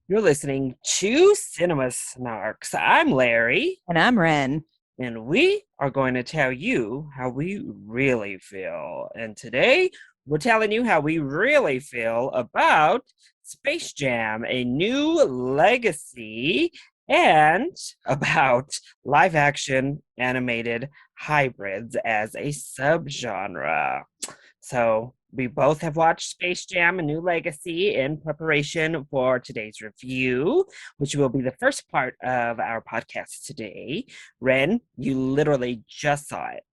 You're listening to Cinema Snarks. I'm Larry, And I'm Ren. and we are going to tell you how we really feel. And today, we're telling you how we really feel about Space Jam, a new legacy, and about live action animated hybrids as a subgenre. So we both have watched Space Jam: A New Legacy in preparation for today's review, which will be the first part of our podcast today. Ren, you literally just saw it.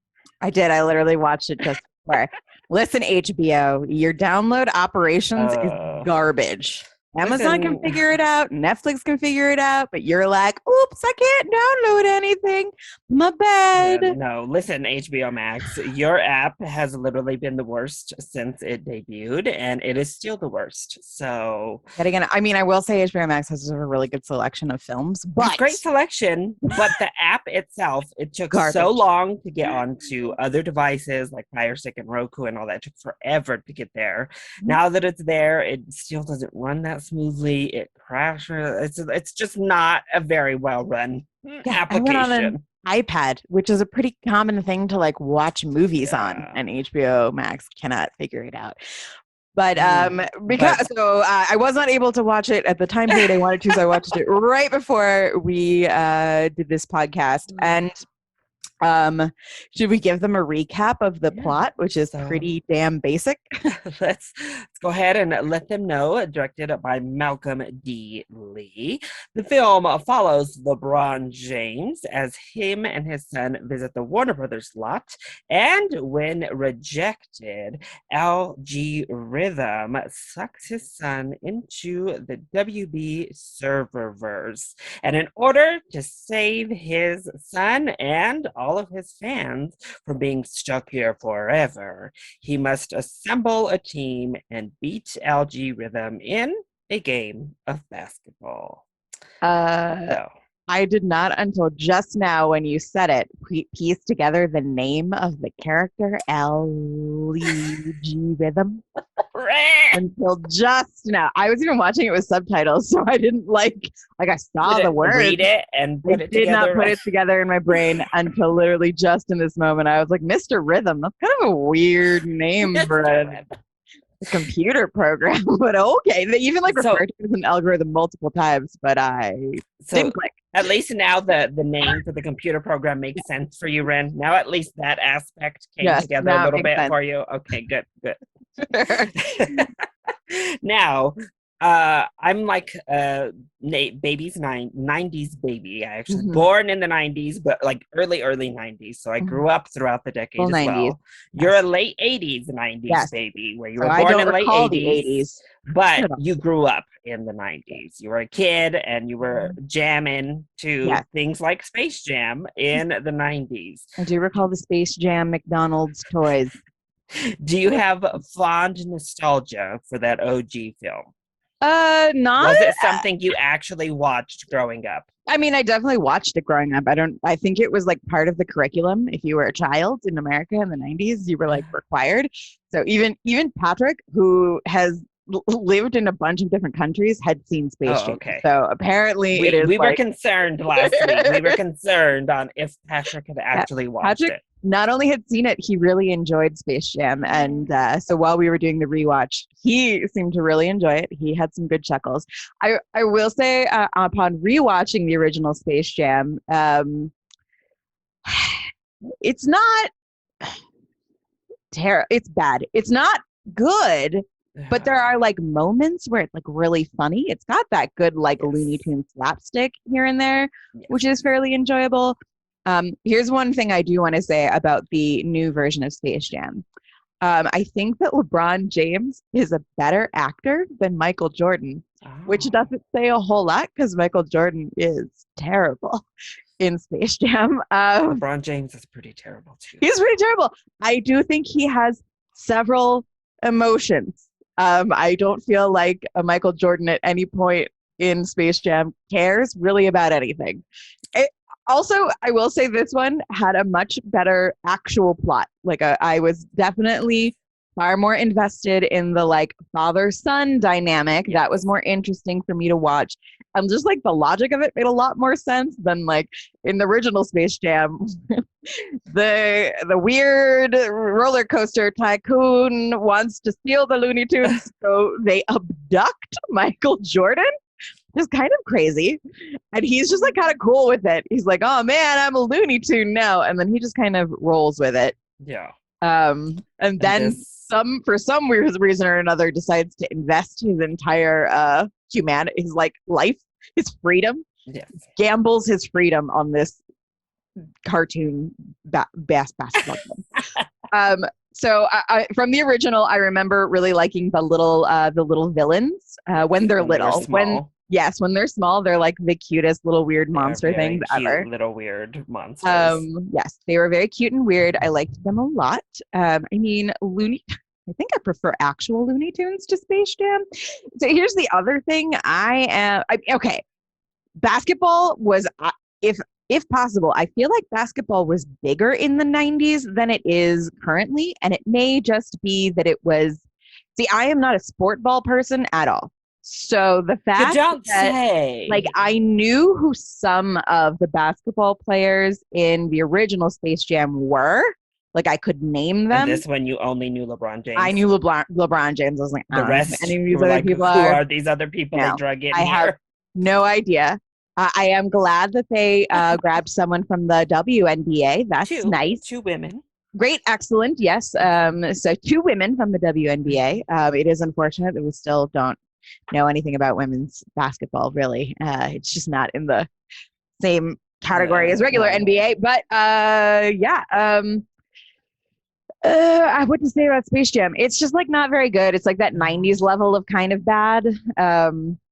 I did. I literally watched it just before. Listen, HBO, your download operations is Uh, garbage. Amazon can listen, figure it out. Netflix can figure it out. But you're like, oops, I can't download anything. My bad. no, listen, HBO Max, your app has literally been the worst since it debuted, and it is still the worst. So, Yet again, I mean, I will say HBO Max has a really good selection of films, but great selection, but the app itself, it took so garbage. long to get onto other devices like Fire Stick and Roku and all that. It took forever to get there. Now that it's there, it still doesn't run that smoothly. It crashes. It's just not a very well run Yeah, I went on an application. iPad, which is a pretty common thing to like watch movies on, Yeah. and HBO Max cannot figure it out. But But because I was not able to watch it at the time period I wanted to, so I watched it right before we did this podcast. And should we give them a recap of the yeah, plot, which is so pretty damn basic? let's go ahead and let them know. Directed by Malcolm D. Lee. The film follows LeBron James as him and his son visit the Warner Brothers lot, and when rejected, LG Rhythm sucks his son into the WB serververse. And in order to save his son and all of his fans from being stuck here forever, he must assemble a team and beat LG Rhythm in a game of basketball. Uh, So, I did not until just now when you said it piece together the name of the character LEG Rhythm until just now. I was even watching it with subtitles, so I didn't like I saw the didn't read words. it and I put it did not together. put it together in my brain until literally just in this moment. I was like, Mr. Rhythm, that's kind of a weird name for Mr. a Rhythm. computer program, but okay. They even like So, referred to it as an algorithm multiple times, but I so didn't click. at least now the name for the computer program makes sense for you, Ren. Now at least that aspect came Yes, together a now it little makes bit sense. for you. Okay, good, good. Now, I'm like baby's 90s baby. I actually Mhm. born in the 90s, but like early 90s. So I Mhm. grew up throughout the Full decade as 90s. well. You're a Yes. late 80s, 90s Yes. baby, where you So were I born don't in late recall the 80s, 80s but at all. you grew up in the 90s. You were a kid and you were jamming to Yes. things like Space Jam in the 90s. I do recall the Space Jam McDonald's toys. Do you have fond nostalgia for that OG film? Not. Was it something you actually watched growing up? I mean, I definitely watched it growing up. I think it was like part of the curriculum. If you were a child in America in the 90s, you were like required. So even Patrick, who has lived in a bunch of different countries, had seen Space Oh, Jam. okay. So apparently it We is we were like, concerned last week. We were concerned on if Patrick had yeah, actually watched Patrick it. not only had seen it, he really enjoyed Space Jam. And so while we were doing the rewatch, he seemed to really enjoy it. He had some good chuckles. I will say, upon rewatching the original Space Jam, it's not terrible. It's bad. It's not good, but there are like moments where it's like really funny. It's got that good like Looney Yes. Tunes slapstick here and there, which Yes. is fairly enjoyable. Here's one thing I do want to say about the new version of Space Jam. I think that LeBron James is a better actor than Michael Jordan, which Oh. doesn't say a whole lot because Michael Jordan is terrible in Space Jam. LeBron James is pretty terrible too. He's pretty terrible. I do think he has several emotions. I don't feel like a Michael Jordan at any point in Space Jam cares really about anything. It, also, I will say this one had a much better actual plot. I was definitely far more invested in the like father-son dynamic. Yes. That was more interesting for me to watch. And just like the logic of it made a lot more sense than like in the original Space Jam. The weird roller coaster tycoon wants to steal the Looney Tunes, so they abduct Michael Jordan. Just kind of crazy. And he's just like kind of cool with it. He's like, oh man, I'm a Looney Tune now. And then he just kind of rolls with it. Yeah. And then for some weird reason or another decides to invest his entire humanity, his like life, his freedom. Yes. Gambles his freedom on this cartoon basketball game. So I from the original, I remember really liking the little villains when they're little. When they're small, they're like the cutest little weird monster things ever. Little weird monsters. Yes, they were very cute and weird. I liked them a lot. I mean, I think I prefer actual Looney Tunes to Space Jam. So here's the other thing. Okay. Basketball was, if possible, I feel like basketball was bigger in the 90s than it is currently. And it may just be that it was, I am not a sport ball person at all. So the fact that like I knew who some of the basketball players in the original Space Jam were, like I could name them. And this one you only knew LeBron James. I knew LeBron James. I was like, the rest. Any of these other people who are these other people they drug in here? Have no idea. I am glad that they grabbed someone from the WNBA. That's nice. 2 women. Great, excellent. Yes. So 2 women from the WNBA. It is unfortunate that we still don't know anything about women's basketball, really. It's just not in the same category as regular NBA. But yeah. I wouldn't say about Space Jam. It's just like not very good. It's like that 90s level of kind of bad,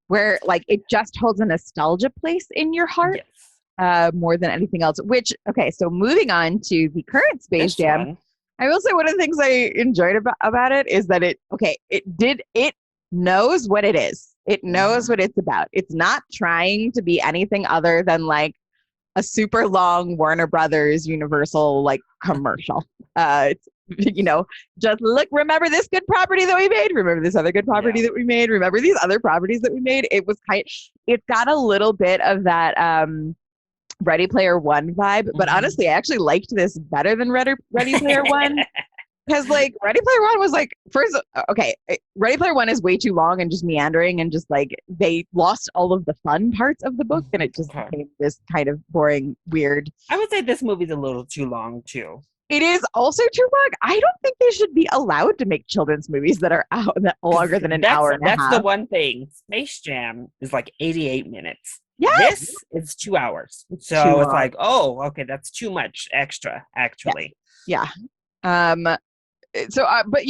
where like it just holds a nostalgia place in your heart. Yes. More than anything else. Which, okay, so moving on to the current Space Jam, I will say one of the things I enjoyed about it is that it knows what it is. It knows what it's about. It's not trying to be anything other than like a super long Warner Brothers Universal like commercial. It's, just remember this good property that we made. Remember this other good property that we made. Remember these other properties that we made. It's got a little bit of that Ready Player One vibe, but honestly, I actually liked this better than Ready Player One. Because like Ready Player One was like Ready Player One is way too long and just meandering and just like they lost all of the fun parts of the book and it just became this kind of boring, weird. I would say this movie's a little too long too. It is also too long. I don't think they should be allowed to make children's movies that are longer than an hour and a half. That's the one thing. Space Jam is like 88 minutes. Yes. This is 2 hours. So it's like, oh, okay, that's too much extra, actually. Yes. Yeah. So, but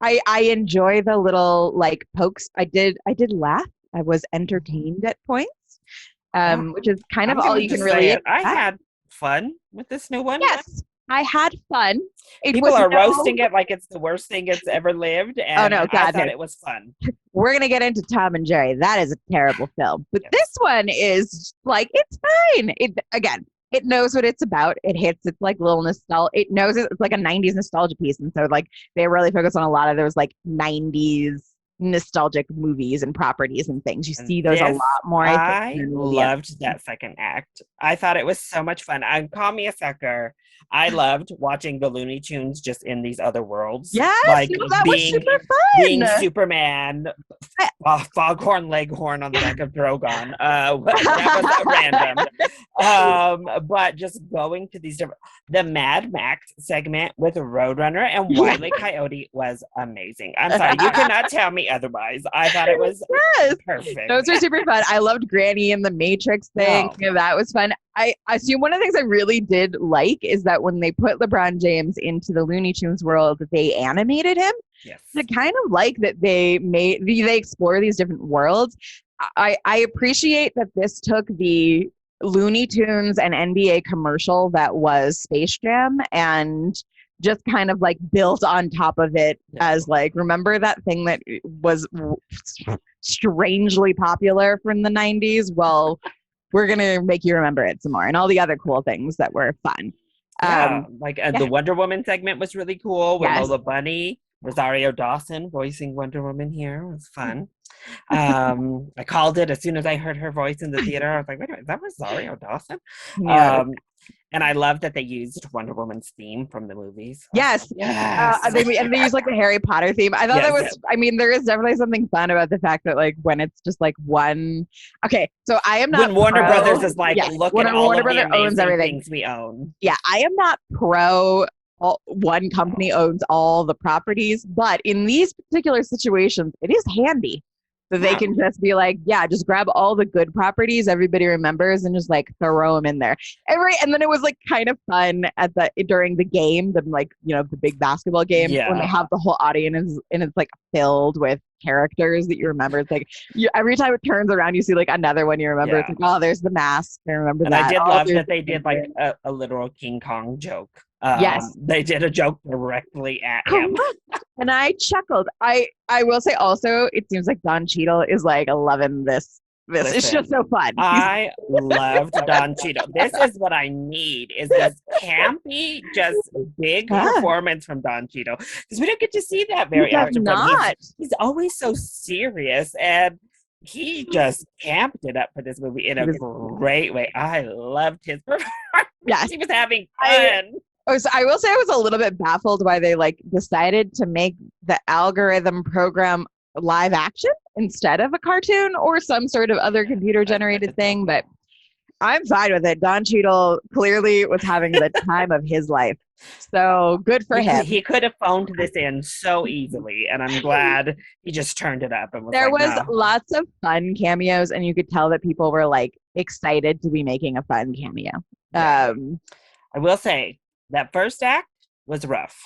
I enjoy the little like pokes. I did laugh. I was entertained at points, which is kind of all you can really. I had fun with this new one. Yes, I had fun. People are roasting it like it's the worst thing it's ever lived. And I thought it was fun. We're gonna get into Tom and Jerry. That is a terrible film, but this one is like it's fine. It knows what it's about. It hits its like little nostalgia. It knows it's like a 90s nostalgia piece. And so like they really focus on a lot of those like 90s nostalgic movies and properties and things. You see those a lot more. I loved that second act. I thought it was so much fun. Call me a sucker. I loved watching the Looney Tunes just in these other worlds. Yes, like that was super fun. Being Superman, Foghorn Leghorn on the back of Drogon. That was random. But just going to these different, the Mad Max segment with Roadrunner and Wile E. Coyote was amazing. I'm sorry, you cannot tell me otherwise. I thought it was perfect. Those were super fun. I loved Granny and the Matrix thing. Oh. Yeah, that was fun. I assume one of the things I really did like is that when they put LeBron James into the Looney Tunes world, they animated him. Yes. I kind of like that they explore these different worlds. I appreciate that this took the Looney Tunes and NBA commercial that was Space Jam and just kind of like built on top of it as like, remember that thing that was strangely popular from the 90s? Well, we're going to make you remember it some more and all the other cool things that were fun. Yeah, Um, like the yeah, Wonder Woman segment was really cool with yes. Lola Bunny, Rosario Dawson voicing Wonder Woman here. It was fun. I called it as soon as I heard her voice in the theater. I was like, wait a minute, is that Rosario Dawson? Yeah. Um, and I love that they used Wonder Woman's theme from the movies. I was like, Yes. yes, They use like the Harry Potter theme. I thought that yes, was, yes. I mean, there is definitely something fun about the fact that like when it's just like one. Okay, so I am not When Warner Brothers pro. is like, Yes, look at Warner all Warner of the Brother owns amazing everything. things we own. Yeah, I am not pro. One company owns all the properties, but in these particular situations, it is handy that they Yeah, can just be like, yeah, just grab all the good properties everybody remembers and just like throw them in there. And then it was like kind of fun at the during the game, the like the big basketball game when they yeah. have the whole audience and it's like filled with characters that you remember. It's like every time it turns around, you see like another one you remember. It's Yeah. like, oh, there's the mask. I remember And I that. did Oh, love there's that they did like a literal King Kong joke. yes. They did a joke directly at him. Correct. And I chuckled. I will say also, it seems like Don Cheadle is like loving this. It's Listen, just so fun. I loved Don Cheadle. This is what I need is this campy, just big Yeah, performance from Don Cheadle. Because we don't get to see that he very does often from him. not. He's always so serious and he just camped it up for this movie in He a was great way. I loved his performance. yes. He was having I fun. I will say I was a little bit baffled why they like decided to make the algorithm program live action instead of a cartoon or some sort of other computer generated thing, but I'm fine with it. Don Cheadle clearly was having the time of his life. So good for him. He could have phoned this in so easily, and I'm glad he just turned it up and was There like, was no. lots of fun cameos, and you could tell that people were like excited to be making a fun cameo. Yeah. Um, I will say that first act was rough.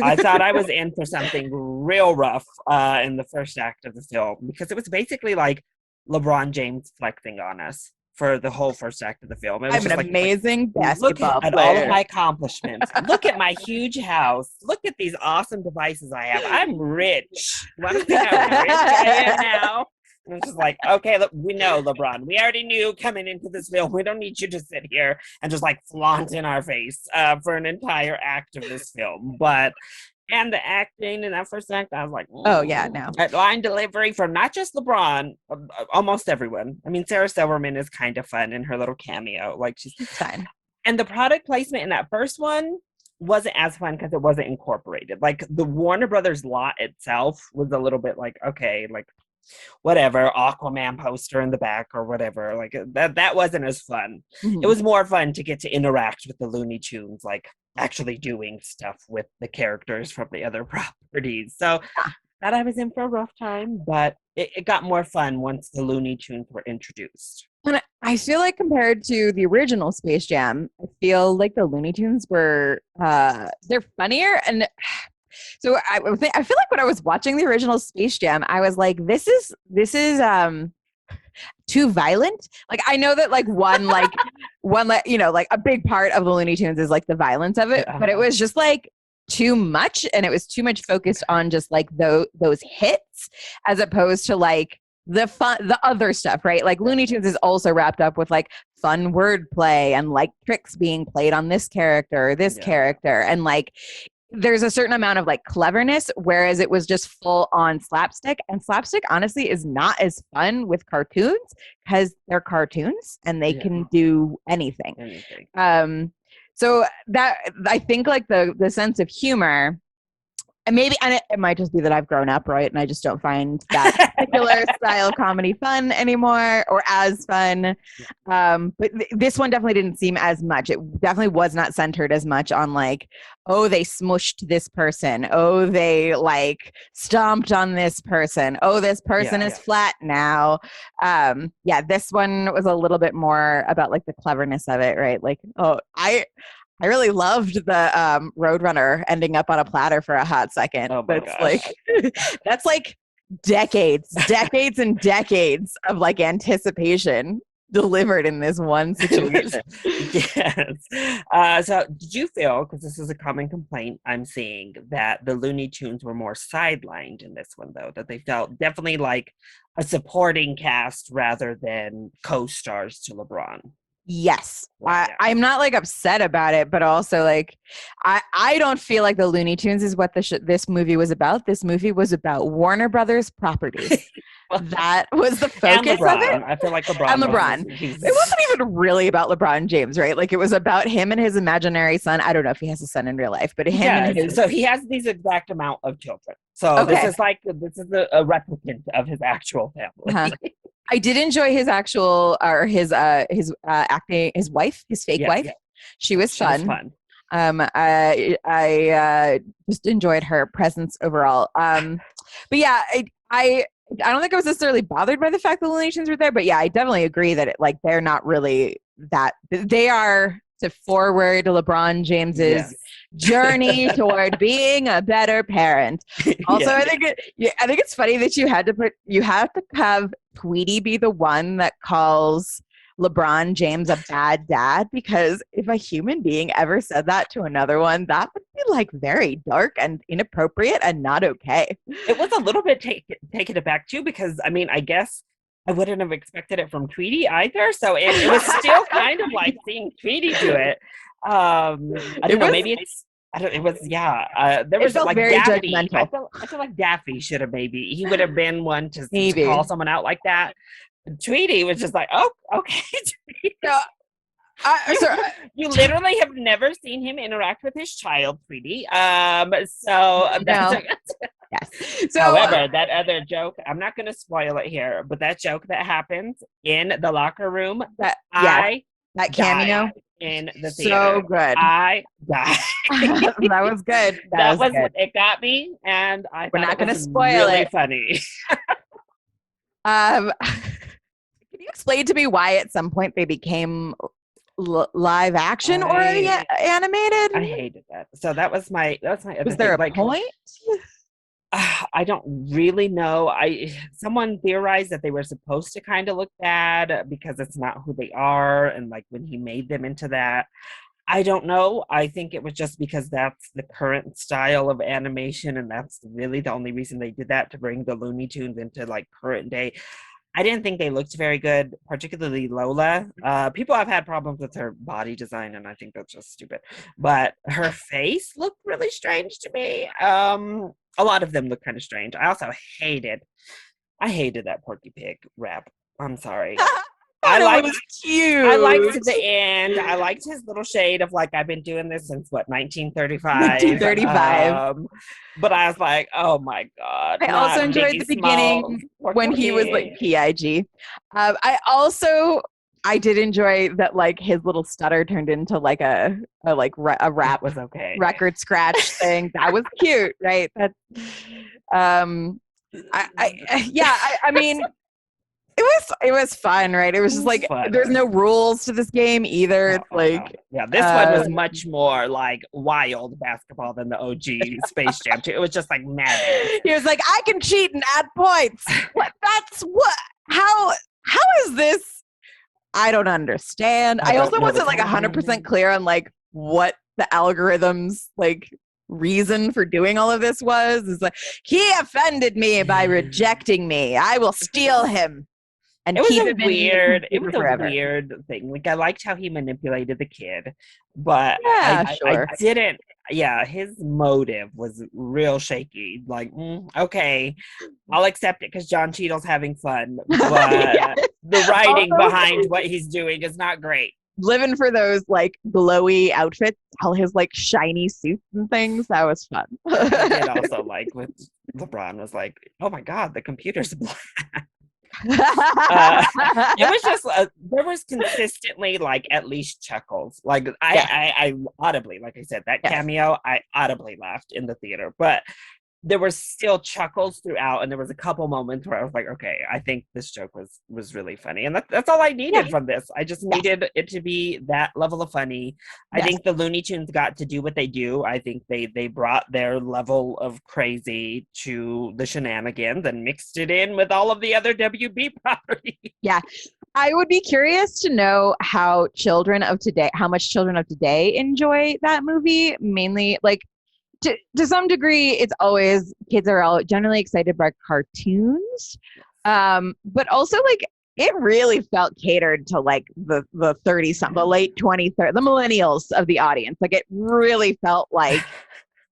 I thought I was in for something real rough in the first act of the film because it was basically like LeBron James flexing on us for the whole first act of the film. It was I'm an just like amazing look basketball at all of player. my accomplishments. Look at my huge house. Look at these awesome devices I have. I'm rich. You want to see how rich I am now? And it's just like, okay, look, we know, LeBron. We already knew coming into this film. We don't need you to sit here and just like flaunt in our face for an entire act of this film. But and the acting in that first act, I was like, Oh yeah, no, that line delivery from not just LeBron, almost everyone. I mean, Sarah Silverman is kind of fun in her little cameo. Like she's it's fine. and the product placement in that first one wasn't as fun because it wasn't incorporated. Like the Warner Brothers lot itself was a little bit like, okay, like whatever, Aquaman poster in the back or whatever. Like that wasn't as fun. It Mhm. was more fun to get to interact with the Looney Tunes, like actually doing stuff with the characters from the other properties. So that I was in for a rough time, but it got more fun once the Looney Tunes were introduced. And I feel like compared to the original Space Jam, I feel like the Looney Tunes were they're funnier and so I feel like when I was watching the original Space Jam, I was like, this is too violent. Like I know that like like a big part of the Looney Tunes is like the violence of it, but it was just like too much and it was too much focused on just like those hits as opposed to like the other stuff, right? Like Looney Tunes is also wrapped up with like fun wordplay and like tricks being played on this character, and like there's a certain amount of like cleverness, whereas it was just full on slapstick. And slapstick, honestly, is not as fun with cartoons because they're cartoons and they can do anything. So that I think like the sense of humor and maybe and it might just be that I've grown up, right? And I just don't find that particular style of comedy fun anymore or as fun. But this one definitely didn't seem as much. It definitely was not centered as much on like, oh, they smushed this person. Oh, they like stomped on this person. Oh, this person is flat now. This one was a little bit more about like the cleverness of it, right? Like, oh, I really loved the Roadrunner ending up on a platter for a hot second. Oh my That's gosh. like that's like decades and decades of like anticipation delivered in this one situation. Yes. So did you feel, because this is a common complaint I'm seeing, that the Looney Tunes were more sidelined in this one, though? That they felt definitely like a supporting cast rather than co-stars to LeBron? Yes. Well, yeah. I'm not like upset about it, but also like I don't feel like the Looney Tunes is what this movie was about. This movie was about Warner Brothers properties. Well, That was the and focus of it. LeBron. I feel like And LeBron LeBron. was It he's wasn't even really about LeBron James, right? Like it was about him and his imaginary son. I don't know if he has a son in real life, but him and yes. his So he has these exact amount of children. So okay. this is a replicant of his actual family. I did enjoy his actual or his acting, his wife, his fake wife. Yeah. She was She fun. was fun. I just enjoyed her presence overall. But yeah, I don't think I was necessarily bothered by the fact that the Looney Tunes were there, but yeah, I definitely agree that they're not really that. They are to forward LeBron James's journey toward being a better parent. Also, I think it's funny that you have to have Tweety be the one that calls LeBron James a bad dad, because if a human being ever said that to another one, that would be like very dark and inappropriate and not okay. It was a little bit taken aback too, because I mean, I guess I wouldn't have expected it from Tweety either. So it was still kind of like seeing Tweety do it. I don't know. Maybe it's. I don't. It was there was like very Daffy. judgmental. I feel like Daffy should have he would have been one to call someone out like that. Tweety was just like, oh, okay. No, you literally have never seen him interact with his child, Tweety. So no. Yes. So, however, that other joke, I'm not going to spoil it here, but that joke that happens in the locker room, that cameo in the theater. So good. I died. That was good. That was good. It got me, and we're not going to spoil really it. Funny. Can you explain to me why at some point they became live action or animated? I hated that. So that was my other was there thing. A point? I don't really know. Someone theorized that they were supposed to kind of look bad because it's not who they are, and like when he made them into that. I don't know. I think it was just because that's the current style of animation, and that's really the only reason they did that, to bring the Looney Tunes into like current day. I didn't think they looked very good, particularly Lola. People have had problems with her body design, and I think that's just stupid. But her face looked really strange to me. A lot of them look kind of strange. I also hated that Porky Pig rap. I'm sorry. It was cute. I liked the end. I liked his little shade of like, I've been doing this since what, 1935. 1935. But I was like, oh my God. I also enjoyed the beginning when he was like PIG. I did enjoy that like his little stutter turned into like a rap was okay. Record scratch thing. That was cute, right? That I mean it was fun, right? It was just like fun. There's no rules to this game either. It's like this one was much more like wild basketball than the OG Space Jam 2. It was just like mad. He was like, I can cheat and add points. How is this? I don't understand. I also wasn't like 100% clear on like what the algorithm's like reason for doing all of this was. It's like, he offended me by rejecting me. I will steal him. And it was a weird thing. Like I liked how he manipulated the kid, but I didn't. Yeah, his motive was real shaky. Like, okay, I'll accept it because John Cheadle's having fun, but the writing behind what he's doing is not great. Living for those like glowy outfits, all his like shiny suits and things. That was fun. And also like with LeBron was like, oh my God, the computer's black. It was just there was consistently like at least chuckles. Like I audibly, like I said, that cameo, I audibly laughed in the theater, but there were still chuckles throughout, and there was a couple moments where I was like, okay, I think this joke was really funny, and that's all I needed from this. I just needed it to be that level of funny. I think the Looney Tunes got to do what they do. I think they brought their level of crazy to the shenanigans and mixed it in with all of the other WB properties. Yeah. I would be curious to know how much children of today enjoy that movie. Mainly, like, to some degree, it's always kids are all generally excited by cartoons, but also like it really felt catered to like the 30 something, the late 20s, the millennials of the audience. Like it really felt like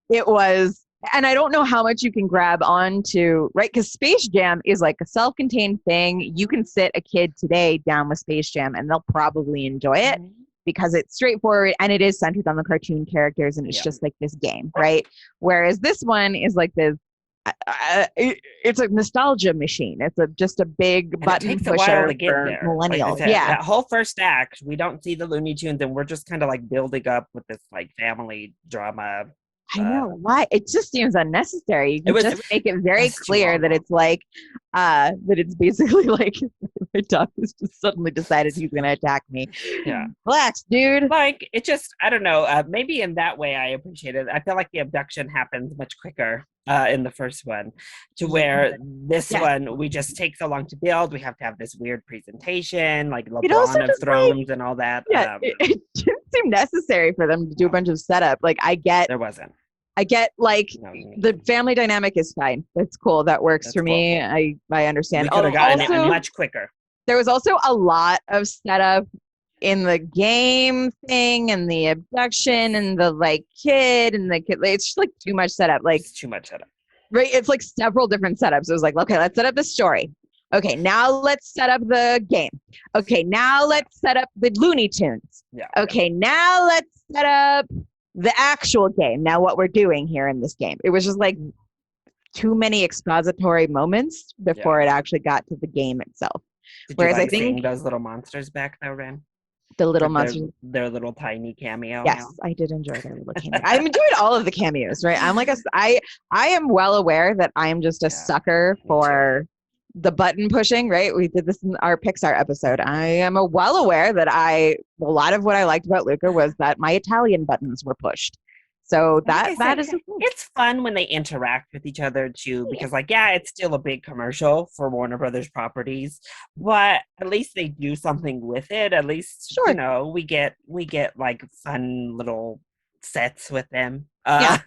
it was, and I don't know how much you can grab onto, right? Because Space Jam is like a self-contained thing. You can sit a kid today down with Space Jam and they'll probably enjoy it because it's straightforward and it is centered on the cartoon characters and it's just like this game, right? Whereas this one is like this, it's a nostalgia machine. It's just a big And button it takes a pusher while to get for there. Like I millennials. said, Yeah. that whole first act, we don't see the Looney Tunes, and we're just kind of like building up with this like family drama. I know why. It just seems unnecessary. You can just make it very clear that it's like, that it's basically like my dog has just suddenly decided he's going to attack me. Yeah. Relax, dude. Like, it just, I don't know, maybe in that way I appreciate it. I feel like the abduction happens much quicker in the first one to where this one, we just take so long to build. We have to have this weird presentation, like LeBron of Thrones and all that. Yeah, it didn't seem necessary for them to do a bunch of setup. Like, there wasn't. I get like the family dynamic is fine. That's cool. That works for me. I understand. We could have gotten it much quicker. There was also a lot of setup in the game thing and the abduction and the like kid and the kid. It's just like too much setup. Like it's too much setup. Right. It's like several different setups. It was like, okay, let's set up the story. Okay, now let's set up the game. Okay, now let's set up the Looney Tunes. Yeah. Okay, now let's set up the actual game. Now what we're doing here in this game. It was just like too many expository moments before it actually got to the game itself. Whereas I think those little monsters back there, Ren, the little monsters, their little tiny cameo. Yes, I did enjoy their little cameo. I'm enjoying all of the cameos, right? I'm like I am well aware that I'm just a sucker for the button pushing, right? We did this in our Pixar episode. I am well aware that a lot of what I liked about Luca was that my Italian buttons were pushed. So that is it's fun when they interact with each other too, because it's still a big commercial for Warner Brothers properties, but at least they do something with it. At least you know we get like fun little sets with them. I'm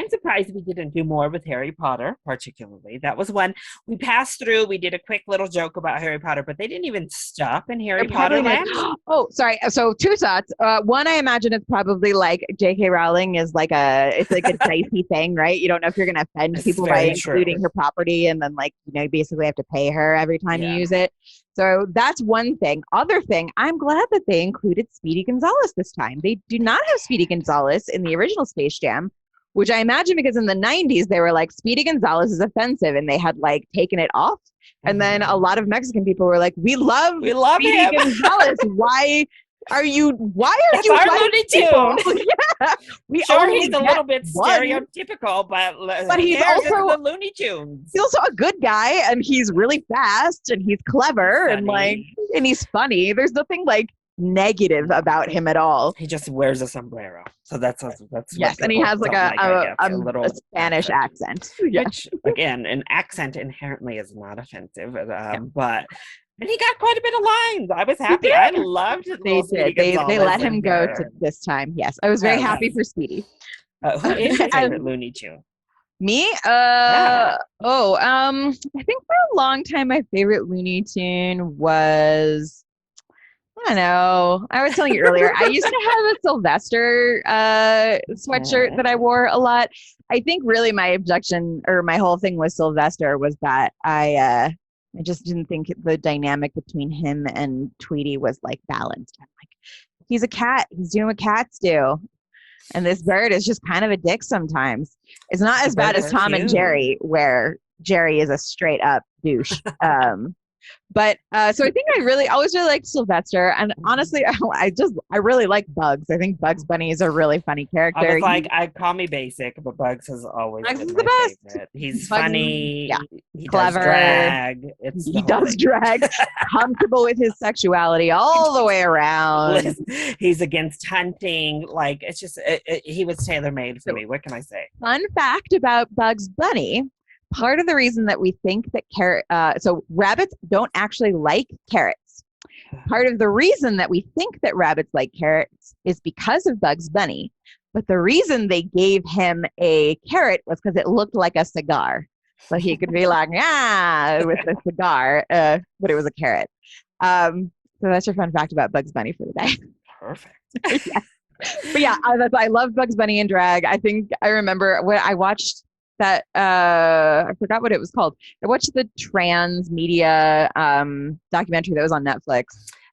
surprised we didn't do more with Harry Potter, particularly. That was one we passed through. We did a quick little joke about Harry Potter, but they didn't even stop in Harry Potter land. Oh, sorry. So two thoughts. One, I imagine it's probably like J.K. Rowling is like it's like a dicey thing, right? You don't know if you're going to offend people by including her property, and then you basically have to pay her every time you use it. So that's one thing. Other thing, I'm glad that they included Speedy Gonzales this time. They do not have Speedy Gonzales in the original Space Jam, which I imagine because in the 90s, they were like, Speedy Gonzales is offensive, and they had taken it off. And then a lot of Mexican people were like, we love Speedy him. Gonzales. Why are you Looney Tune? He's a little bit stereotypical, but he's also the Looney Tunes. He's also a good guy, and he's really fast, and he's clever, and he's funny. There's nothing negative about him at all. He just wears a sombrero, so that's yes, and he has a Spanish accent. Which again, an accent inherently is not offensive, but. And he got quite a bit of lines. I was happy. I loved it. They let him go to this time. Yes, I was very happy for Speedy. Who is your favorite Looney Tune? Me? I think for a long time, my favorite Looney Tune was, I don't know. I was telling you earlier, I used to have a Sylvester sweatshirt that I wore a lot. I think really my objection or my whole thing with Sylvester was that I just didn't think the dynamic between him and Tweety was balanced. I'm like, he's a cat. He's doing what cats do. And this bird is just kind of a dick sometimes. It's not as bad as Tom and Jerry, where Jerry is a straight up douche. But so I think I always really liked Sylvester, and honestly, I really like Bugs. I think Bugs Bunny is a really funny character. I was I call me basic, but Bugs has always been my favorite. He's funny, he clever, does drag, comfortable with his sexuality all the way around. He's against hunting. It's just he was tailor made for me. What can I say? Fun fact about Bugs Bunny. Part of the reason that we think that so rabbits don't actually like carrots. Part of the reason that we think that rabbits like carrots is because of Bugs Bunny. But the reason they gave him a carrot was because it looked like a cigar. So he could be like, with a cigar, but it was a carrot. So that's your fun fact about Bugs Bunny for the day. Perfect. Yeah. But yeah, I love Bugs Bunny in drag. I think I remember when I watched that, I forgot what it was called. I watched the trans media documentary that was on Netflix.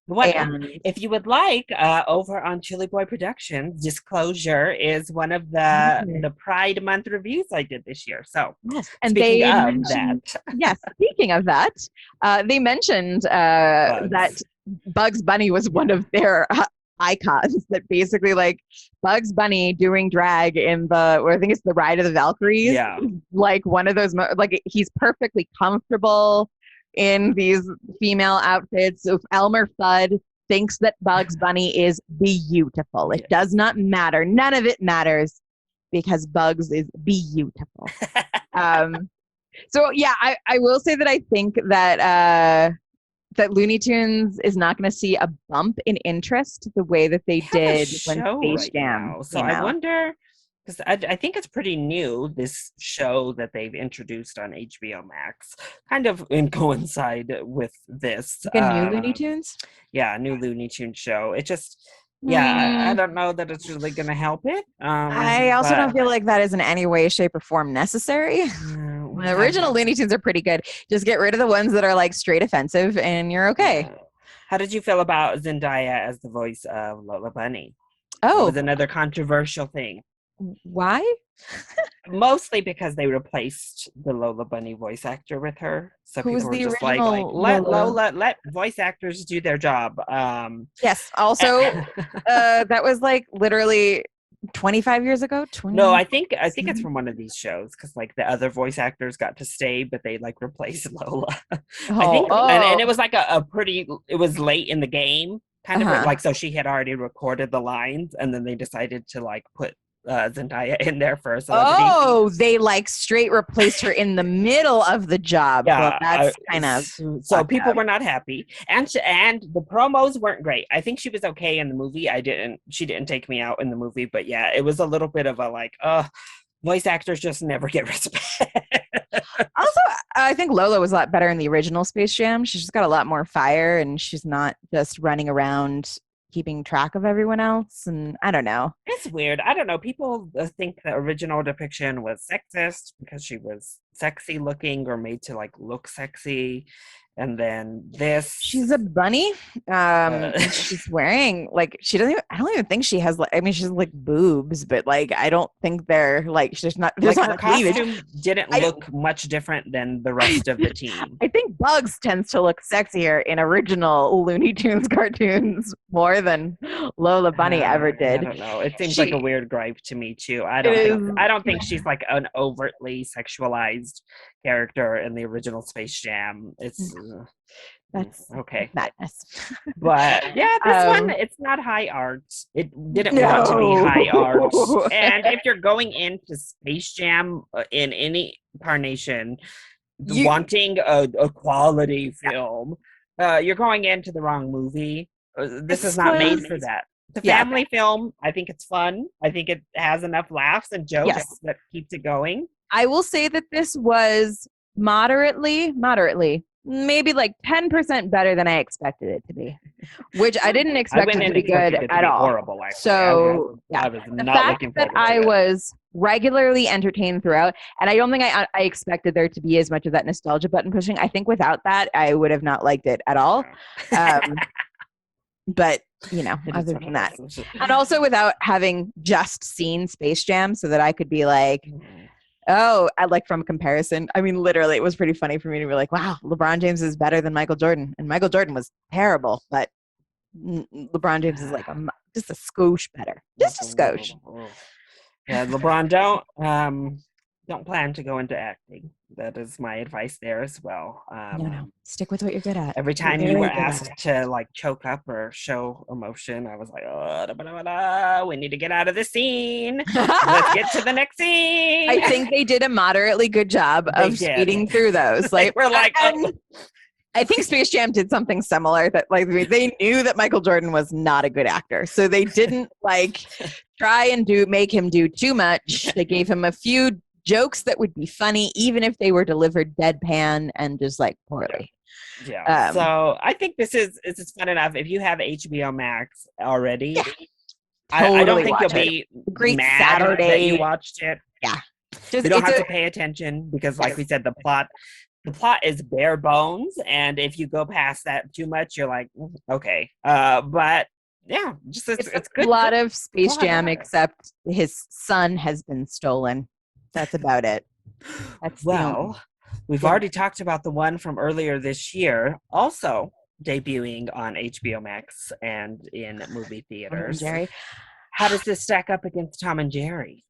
What And if you would like, over on ChillyBoy Productions, Disclosure is one of the Pride Month reviews I did this year. So yes, and speaking they of mentioned, that, yes, speaking of that, they mentioned that Bugs Bunny was one of their icons. That basically, like, Bugs Bunny doing drag in I think it's the Ride of the Valkyries. Yeah. Like one of those, like, he's perfectly comfortable in these female outfits. So if Elmer Fudd thinks that Bugs Bunny is beautiful, it does not matter. None of it matters because Bugs is beautiful. So yeah, I will say that I think that that Looney Tunes is not going to see a bump in interest the way that they did when Space Jam now. So came I out. wonder, because I think it's pretty new, this show that they've introduced on HBO Max, kind of in coincide with this. Like a new Looney Tunes? Yeah, a new Looney Tunes show. It just, yeah, I don't know that it's really going to help it. I also don't feel like that is in any way, shape, or form necessary. The original Looney Tunes are pretty good. Just get rid of the ones that are like straight offensive and you're okay. How did you feel about Zendaya as the voice of Lola Bunny? Oh, it was another controversial thing. Why? Mostly because they replaced the Lola Bunny voice actor with her. So who people was the were just original let voice actors do their job. Yes. Also, that was like literally 25 years ago. 20... No, I think it's from one of these shows because like the other voice actors got to stay, but they like replaced Lola. I think, and it was like a pretty. It was late in the game, kind of like, so she had already recorded the lines, and then they decided to like put Zendaya in there for a celebrity. Oh, they like straight replaced her in the middle of the job. Yeah, well, that's kind of so people were not happy, and the promos weren't great. I think she was okay in the movie. She didn't take me out in the movie, but yeah, it was a little bit of a like, voice actors just never get respect. Also, I think Lola was a lot better in the original Space Jam. She's just got a lot more fire, and she's not just running around keeping track of everyone else. And I don't know. It's weird. I don't know. People think the original depiction was sexist because she was sexy looking or made to like look sexy. And then she's a bunny. She's wearing like I don't even think she has like, I mean, she's like boobs, but like I don't think they're like, there's not her costume didn't look much different than the rest of the team. I think Bugs tends to look sexier in original Looney Tunes cartoons more than Lola Bunny ever did. I don't know. It seems like a weird gripe to me too. I don't think she's like an overtly sexualized character in the original Space Jam. That's okay. Madness. But yeah, this one, it's not high art. It didn't want to be high art. And if you're going into Space Jam in any incarnation, wanting a quality film, you're going into the wrong movie. This is not made for that. The family film, I think it's fun. I think it has enough laughs and jokes that keeps it going. I will say that this was moderately, maybe like 10% better than I expected it to be, which I didn't expect it to be good at all. Horrible, actually. So I was the fact that I was regularly entertained throughout, and I don't think I expected there to be as much of that nostalgia button pushing. I think without that, I would have not liked it at all. But you know, other than that, and also without having just seen Space Jam, so that I could be like, oh, I like from comparison. I mean, literally, it was pretty funny for me to be like, wow, LeBron James is better than Michael Jordan. And Michael Jordan was terrible, but LeBron James is like just a skosh better. Just a skosh. Yeah, LeBron, don't plan to go into acting. That is my advice there as well. No. Stick with what you're good at. Every time you were asked to like choke up or show emotion, I was like, we need to get out of this scene. Let's get to the next scene. I think they did a moderately good job of speeding through those. Like we're like, I think Space Jam did something similar, that like they knew that Michael Jordan was not a good actor. So they didn't like try and make him do too much. They gave him a few jokes that would be funny, even if they were delivered deadpan and just like Yeah. poorly. Yeah. Um, So I think this is fun enough. If you have HBO Max already, yeah, I don't totally think you'll watch it. be A great mad that you Saturday. watched it. Yeah, You just don't it's have a to pay attention because, like yes. we said, the plot is bare bones, and if you go past that too much, you're like, okay. But yeah, just It's a it's good, lot good of Space plot Jam, analysis. except his son has been stolen. That's about it. That's the only. Well, we've Yeah, already talked about the one from earlier this year, also debuting on HBO Max and in movie Tom and theaters. Jerry. How does this stack up against Tom and Jerry?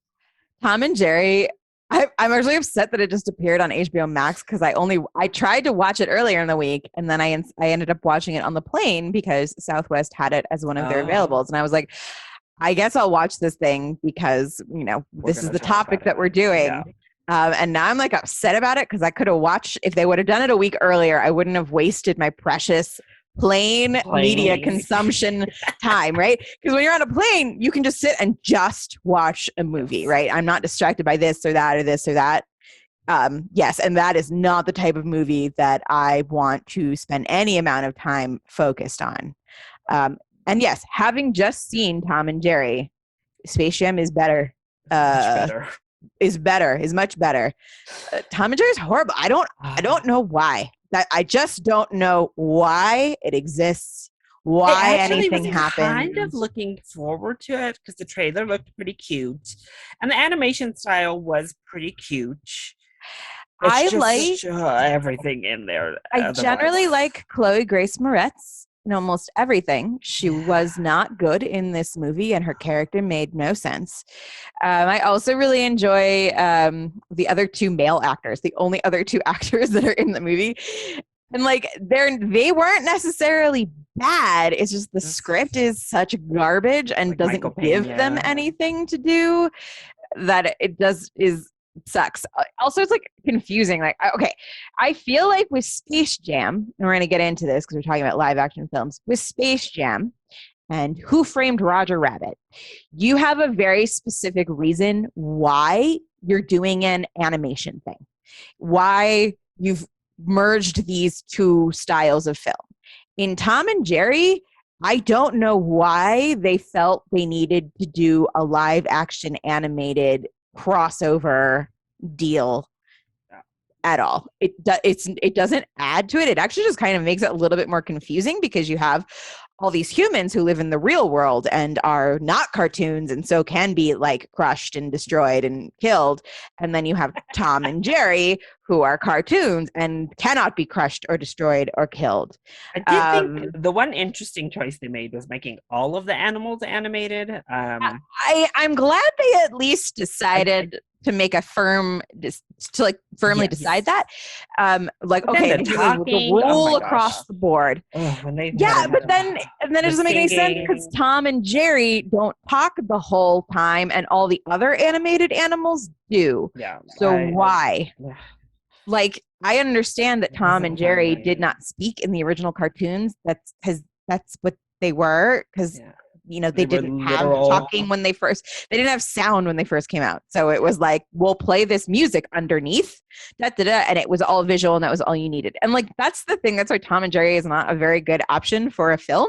Tom and Jerry. I'm actually upset that it just appeared on HBO Max because I tried to watch it earlier in the week and then I ended up watching it on the plane because Southwest had it as one of their Oh, availables, and I was like, I guess I'll watch this thing because we're this is gonna the talk topic about it. that we're Yeah. doing. And now I'm like upset about it because I could have watched, if they would have done it a week earlier, I wouldn't have wasted my precious plain media Plane. consumption time, right? Because when you're on a plane, you can just sit and just watch a movie, Yes. right? I'm not distracted by this or that or this or that. Yes, and that is not the type of movie that I want to spend any amount of time focused on. Um, and yes, having just seen Tom and Jerry, Space Jam is better. Much Uh, better. is much better. Tom and Jerry is horrible. I don't know why. That I just don't know why it exists, I why actually was anything kind of happens. looking forward to it because the trailer looked pretty cute and the animation style was pretty cute. It's I just like everything in there I otherwise. generally like Chloe Grace Moretz in almost everything. She was not good in this movie, and her character made no sense. I also really enjoy the other two male actors, the only other two actors that are in the movie. And like they weren't necessarily bad. It's just the Just script is such garbage and like Michael doesn't give them Pena. anything to do that it does is sucks. Also, it's like confusing. Like, okay, I feel like with Space Jam, and we're going to get into this because we're talking about live action films, with Space Jam and Who Framed Roger Rabbit, you have a very specific reason why you're doing an animation thing, why you've merged these two styles of film. In Tom and Jerry, I don't know why they felt they needed to do a live action animated crossover deal at all. It doesn't add to it. It actually just kind of makes it a little bit more confusing because you have all these humans who live in the real world and are not cartoons and so can be like crushed and destroyed and killed. And then you have Tom and Jerry who are cartoons and cannot be crushed or destroyed or killed. I did think Um, the one interesting choice they made was making all of the animals animated. I'm glad they at least I decided to make a to like firmly decide yes. that. Like, But then okay, the this is the talking, oh my rule gosh. across the board. When they had Yeah, it, but then and then it the doesn't make any sense because singing, Tom and Jerry don't talk the whole time, and all the other animated animals do. yeah, So why? yeah, Like, I understand that it Tom and wasn't Jerry funny. did not speak in the original cartoons. That's because that's what they were. Because Yeah, they they were didn't have literal. talking when they didn't have sound when they first came out. So it was like, we'll play this music underneath, da, da, da, and it was all visual, and that was all you needed. And like, that's the thing. That's why Tom and Jerry is not a very good option for a film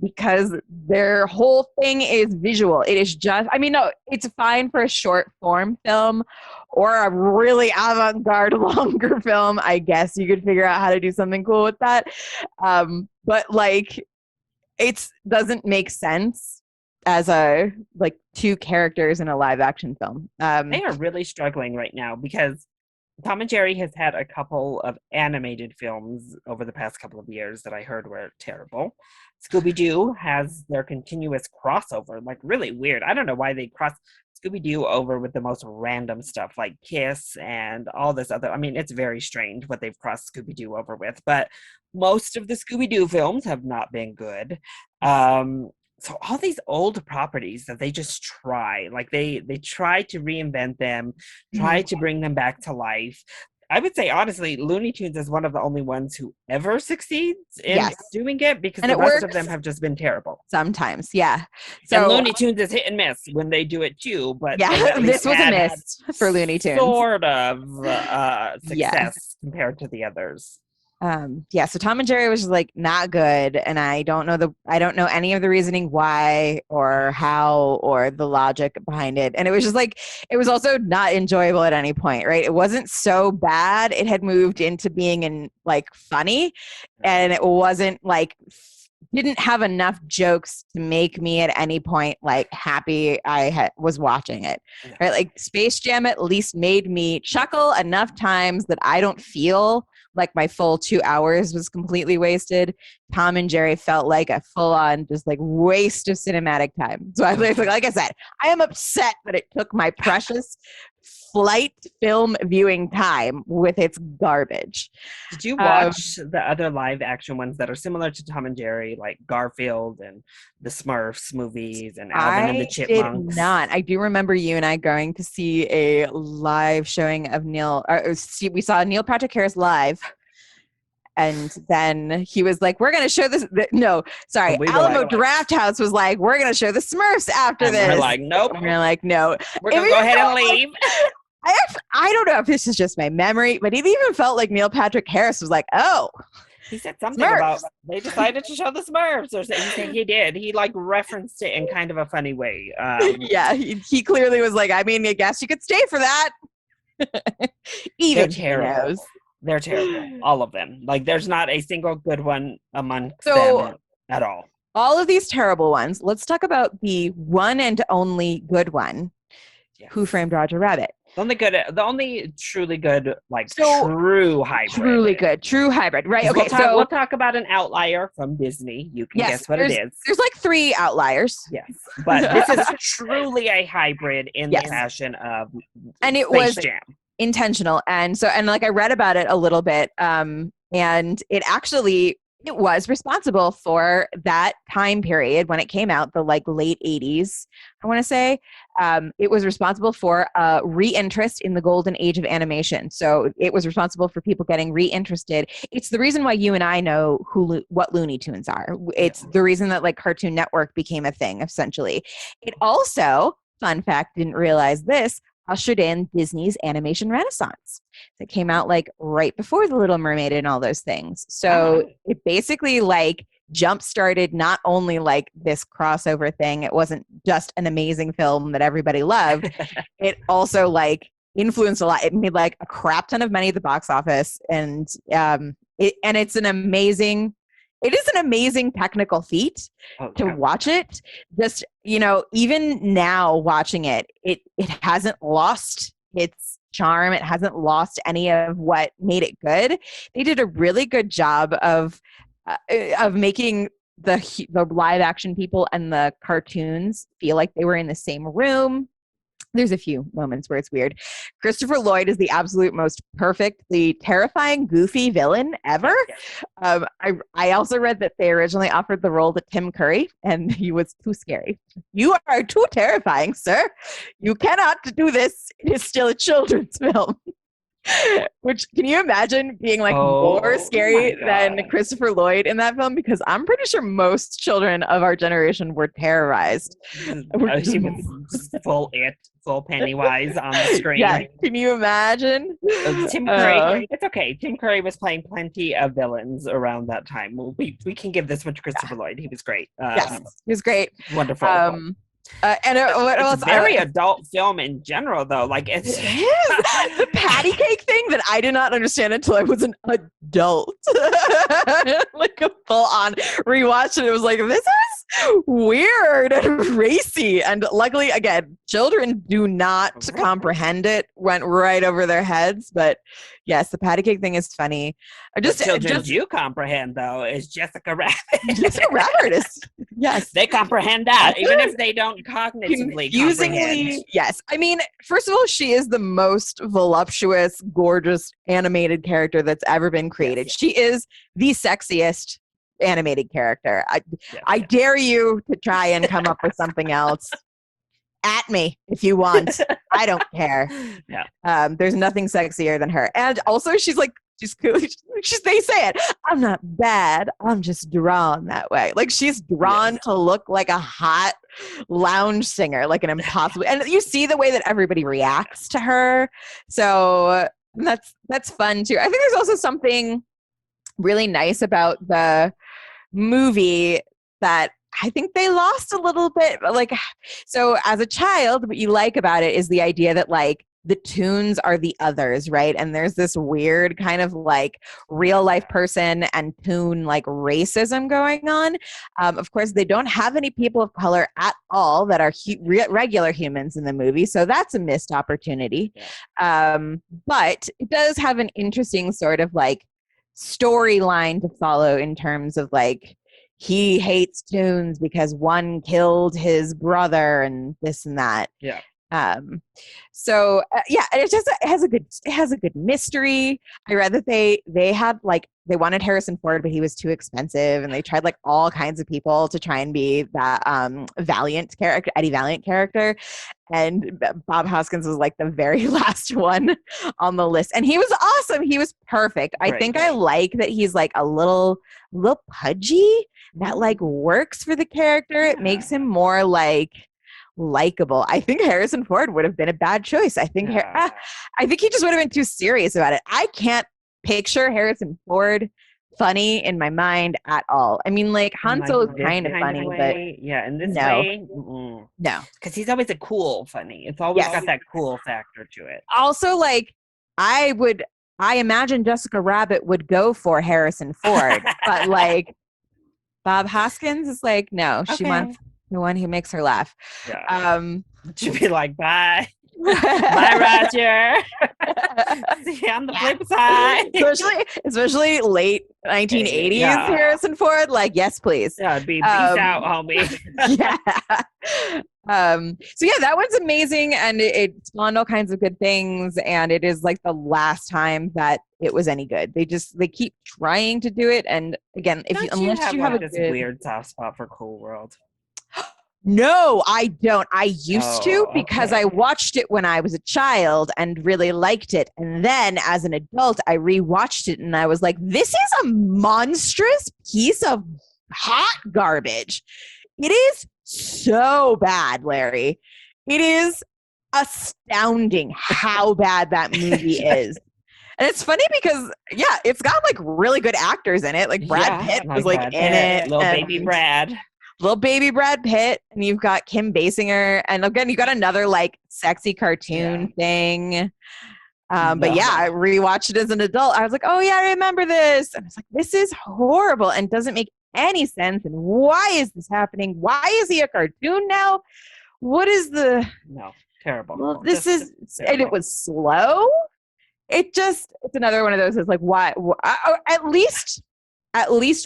because their whole thing is visual. It is just, I mean, no, it's fine for a short form film or a really avant-garde longer film. I guess you could figure out how to do something cool with that. But like, it doesn't make sense as a like two characters in a live action film. They are really struggling right now because Tom and Jerry has had a couple of animated films over the past couple of years that I heard were terrible. Scooby Doo has their continuous crossover, like really weird. I don't know why they cross Scooby Doo over with the most random stuff like Kiss and all this other. I mean, it's very strange what they've crossed Scooby Doo over with, but most of the Scooby Doo films have not been good. Um, so all these old properties that they just try, like they try to reinvent them, try Mhm. to bring them back to life. I would say honestly, Looney Tunes is one of the only ones who ever succeeds in Yes. doing it because And the it rest of works them have just been terrible. sometimes. Yeah. And So Looney Tunes is hit and miss when they do it too, but they've yeah, at least this was a had miss for Looney Tunes. sort of Yeah. success compared to the others. Yeah, so Tom and Jerry was just like not good, and I don't know any of the reasoning why or how or the logic behind it. And it was just like it was also not enjoyable at any point, right? It wasn't so bad. It had moved into being in like funny, and it wasn't like didn't have enough jokes to make me at any point like happy was watching it, right? Like Space Jam at least made me chuckle enough times that I don't feel like my full 2 hours was completely wasted. Tom and Jerry felt like a full-on just like waste of cinematic time. So like I said, I am upset that it took my precious flight film viewing time with its garbage. Did you watch the other live action ones that are similar to Tom and Jerry, like Garfield and the Smurfs movies and Alvin and the I did Chipmunks? not. I do remember you and I going to see a live showing of we saw Neil Patrick Harris live. And then he was like, we're going to show this. No, sorry. We Alamo Draft House was like, we're going to show the Smurfs after this. We're like, nope. We're like, no. We're going to go ahead and leave. I don't know if this is just my memory, but it even felt like Neil Patrick Harris was like, oh. He said something Smurfs. about they decided to show the Smurfs, or he did. He like referenced it in kind of a funny way. Yeah, he clearly was like, I mean, I guess you could stay for that. Even terrible. They're terrible, all of them. Like, there's not a single good one amongst them at all. All of these terrible ones. Let's talk about the one and only good one. Yes. Who Framed Roger Rabbit? The only truly good, like true hybrid. True hybrid, right? Okay, we'll talk about an outlier from Disney. You can guess what it is. There's like 3 outliers. Yes, but this is truly a hybrid in the fashion of and it was Jam. Intentional, and like I read about it a little bit, and it was responsible for that time period when it came out, the like late 80s, I want to say. It was responsible for reinterest in the golden age of animation. So it was responsible for people getting reinterested. It's the reason why you and I know what Looney Tunes are. It's the reason that like Cartoon Network became a thing, essentially. It also, fun fact, didn't realize this, ushered in Disney's animation renaissance that came out like right before The Little Mermaid and all those things. So it basically like jump-started not only like this crossover thing, it wasn't just an amazing film that everybody loved, it also like influenced a lot. It made like a crap ton of money at the box office, and it's an amazing technical feat to watch it. Just, even now watching it hasn't lost its charm. It hasn't lost any of what made it good. They did a really good job of making the live action people and the cartoons feel like they were in the same room. There's a few moments where it's weird. Christopher Lloyd is the absolute most perfectly terrifying, goofy villain ever. I also read that they originally offered the role to Tim Curry, and he was too scary. You are too terrifying, sir. You cannot do this. It is still a children's film. Which, can you imagine being like more scary than Christopher Lloyd in that film? Because I'm pretty sure most children of our generation were terrorized. She was full Pennywise on the screen. Yeah, can you imagine? Tim Curry, it's okay. Tim Curry was playing plenty of villains around that time. We can give this one to Christopher Lloyd. He was great. Yes, he was great. Wonderful. What else? It's a very adult film in general, though. Like it is the patty cake thing that I did not understand until I was an adult. Like a full-on rewatch, and it was like, this is weird and racy. And luckily, again, children do not comprehend it. Went right over their heads. But yes, the patty cake thing is funny. Children do comprehend, though, is Jessica Rabbit. Jessica Rabbit is, yes. They comprehend that, even if they don't cognitively comprehend. Yes. I mean, first of all, she is the most voluptuous, gorgeous animated character that's ever been created. Yes. She is the sexiest animated character. I dare you to try and come up with something else. at me if you want. I don't care. Yeah. There's nothing sexier than her. And also she's like, she's cool. They say it. I'm not bad. I'm just drawn that way. Like she's drawn to look like a hot lounge singer, like an impossible. And you see the way that everybody reacts to her. So that's fun too. I think there's also something really nice about the movie that I think they lost a little bit. Like, so as a child, what you like about it is the idea that like the tunes are the others, right? And there's this weird kind of like real life person and tune like racism going on. Of course, they don't have any people of color at all that are regular humans in the movie. So that's a missed opportunity. But it does have an interesting sort of like storyline to follow in terms of like, he hates tunes because one killed his brother and this and that. Yeah. So it has a good mystery. I read that they had like they wanted Harrison Ford, but he was too expensive, and they tried like all kinds of people to try and be that Eddie Valiant character. And Bob Hoskins was like the very last one on the list, and he was awesome. He was perfect. I think I like that he's like a little pudgy. That like works for the character. It makes him more like likable. I think Harrison Ford would have been a bad choice. I think he just would have been too serious about it. I can't picture Harrison Ford funny in my mind at all. I mean, like Han Solo is kind of funny, but yeah, in this way, no, because he's always a cool funny. It's always got that cool factor to it. Also, like I imagine Jessica Rabbit would go for Harrison Ford, but like Bob Hoskins is like, no, she wants the one who makes her laugh. Yeah. She'd be like, bye. Bye, Roger. See, on the flip side. Especially late 1980s Harrison Ford. Like, yes, please. Yeah, it'd be peace out, homie. Yeah. So yeah, that one's amazing, and it spawned all kinds of good things, and it is like the last time that it was any good. They keep trying to do it, and again, unless you have this weird soft spot for Cool World. No, I don't. I used to because I watched it when I was a child and really liked it. And then as an adult, I rewatched it and I was like, this is a monstrous piece of hot garbage. It is so bad, Larry. It is astounding how bad that movie is. And it's funny because, it's got like really good actors in it. Like Brad Pitt was like in it. Little baby Brad Pitt, and you've got Kim Basinger, and again, you got another like sexy cartoon thing. But I rewatched it as an adult. I was like, oh yeah, I remember this. And I was like, this is horrible and doesn't make any sense. And why is this happening? Why is he a cartoon now? What is the terrible? Well, and it was slow. It's another one of those. It's like why at least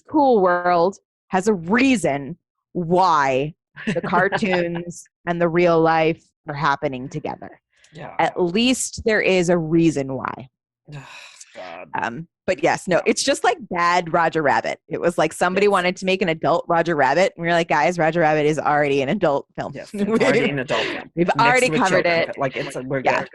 Cool World has a reason why the cartoons and the real life are happening together. Yeah. At least there is a reason why. God. But yes, no, it's just like bad Roger Rabbit. It was like somebody wanted to make an adult Roger Rabbit, and we were like, guys, Roger Rabbit is already an adult film. Yes, it's already an adult film. We've already covered it. Like we're good.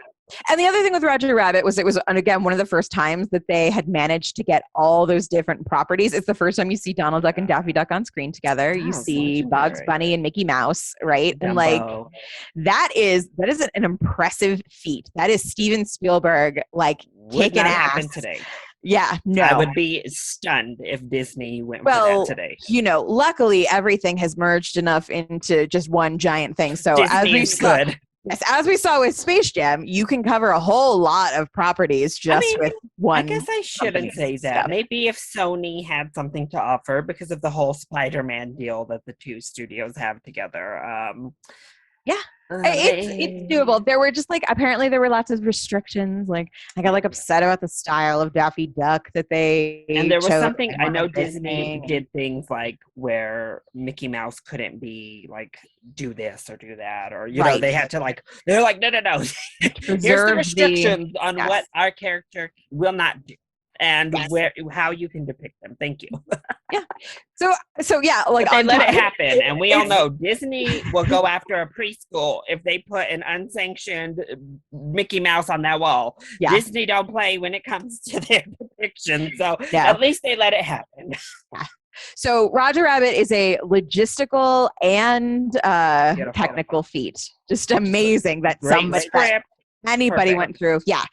And the other thing with Roger Rabbit was and again, one of the first times that they had managed to get all those different properties. It's the first time you see Donald Duck and Daffy Duck on screen together. You see Bugs Bunny and Mickey Mouse, right? Dumbo. And like that is an impressive feat. That is Steven Spielberg like kicking ass today. Yeah, no. I would be stunned if Disney went for that today. Luckily everything has merged enough into just one giant thing. So as we saw with Space Jam, you can cover a whole lot of properties with one. I guess I shouldn't say that. Maybe if Sony had something to offer because of the whole Spider-Man deal that the two studios have together. It's doable. There were just apparently there were lots of restrictions. Like I got upset about the style of Daffy Duck that they and there was something I know Disney did things like where Mickey Mouse couldn't be do this or do that, or know they had to they're like no here's the restrictions on what our character will not do. and Yes. where how you can depict them. Thank you. Yeah. So yeah, like But they on let it time. happen, and we all It's know Disney will go after a preschool if they put an unsanctioned Mickey Mouse on that wall. yeah. Disney don't play when it comes to their depiction, so No. at least they let it happen. Yeah. So Roger Rabbit is a logistical and Beautiful, technical feat. Just just a amazing that great somebody that script, anybody perfect. went through. Yeah.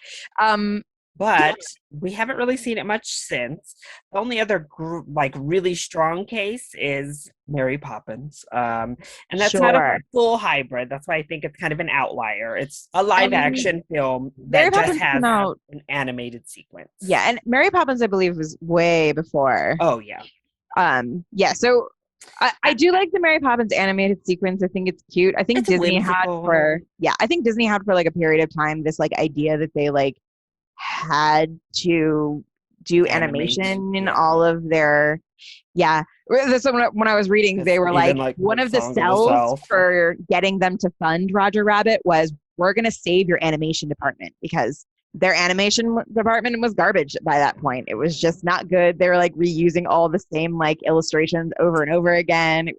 But we haven't really seen it much since. The only other like really strong case is Mary Poppins, and that's not a Sure. full hybrid. That's why I think it's kind of an outlier. It's a live And action film Mary that just Poppins has came out. an animated sequence. Yeah, and Mary Poppins, I believe, was way before. Oh yeah, Yeah. So I do like the Mary Poppins animated sequence. I think it's cute. I think it's Disney had whimsical. for yeah, I think Disney had for like a period of time this like idea that they like had to do Animate, animation in yeah. all of their yeah. So when I was reading, they Because were even like like one of the Song of the sells South. for getting them to fund Roger Rabbit was we're going to save your animation department because their animation department was garbage by that point. It was just not good. They were like reusing all the same like illustrations over and over again. It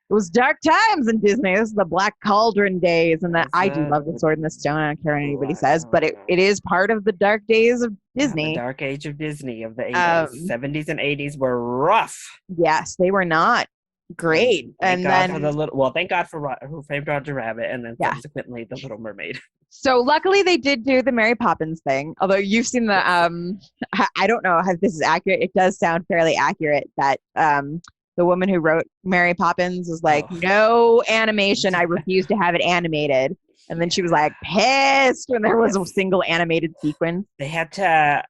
was dark times in Disney. This is the Black Cauldron days, and that Was I do love the Sword and the Stone. I don't care what anybody says, but the it is part of the dark days of the Disney. dark age of Disney of the 80s. Um, 70s and 80s were rough. yes, they were not great. Thank And God for then the little. Well, thank God for Who Framed Roger Rabbit, and then yeah. subsequently the Little Mermaid. So luckily they did do the Mary Poppins thing. Although you've seen the Yes. I don't know if this is accurate. It does sound fairly accurate that the woman who wrote Mary Poppins was like, Oh, no animation. I refuse to have it animated. And then she was like pissed when there was a yes. single animated sequence. They had to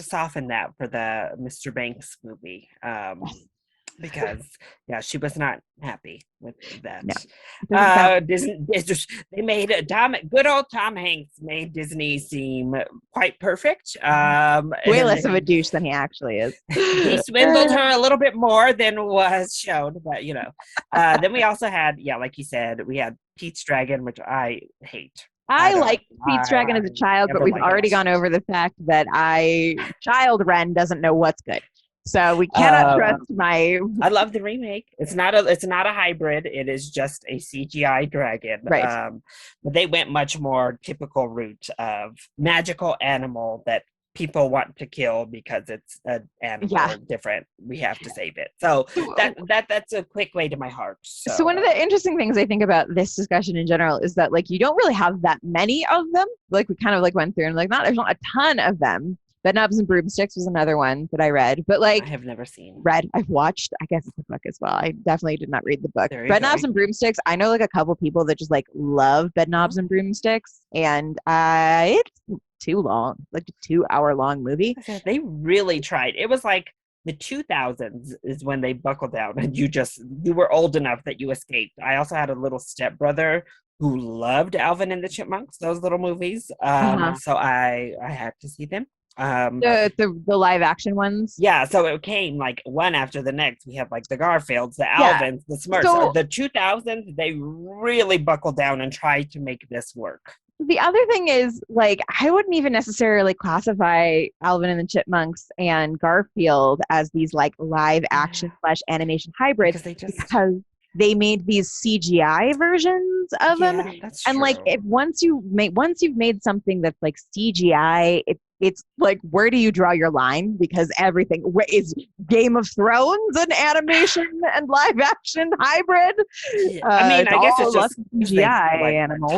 soften that for the Mr. Banks movie. Because yeah, she was not happy with that. No, it doesn't sound. Disney, they made good old Tom Hanks made Disney seem quite perfect. Way And less of a douche than he actually is. he swindled her a little bit more than was shown, but you know. Then we also had, yeah, like you said, we had Pete's Dragon, which I hate. I don't. liked Pete's Dragon as a child, but never we've liked already it. gone over the fact that child Ren doesn't know what's good. So we cannot Um, trust my I love the remake. It's not a hybrid. It is just a CGI dragon. right. But they went much more typical route of magical animal that people want to kill because it's an animal Yeah. different. We have to save it. So that's a quick way to my heart. So one of the interesting things I think about this discussion in general is that like you don't really have that many of them. Like we kind of like went through and like there's not a ton of them. Bedknobs and Broomsticks was another one that I read, but like I have never seen. I've watched, I guess it's a book as well. I definitely did not read the book. Bedknobs and Broomsticks, I know like a couple people that just like love Bedknobs and Broomsticks, and it's too long, like a 2 hour long movie. They really tried. It was like the 2000s is when they buckled down and you were old enough that you escaped. I also had a little stepbrother who loved Alvin and the Chipmunks, those little movies. So I had to see them. The live action ones. Yeah, so it came like one after the next. We have like the Garfields, the Alvins, the Smurfs. So, the 2000s, they really buckled down and tried to make this work. The other thing is, like, I wouldn't even necessarily classify Alvin and the Chipmunks and Garfield as these like live action / animation hybrids because they made these CGI versions of them. That's and true. Like, once you've made something that's like CGI, it's like, where do you draw your line? Because everything is Game of Thrones and animation and live action hybrid. I mean, I guess it's just CGI animals.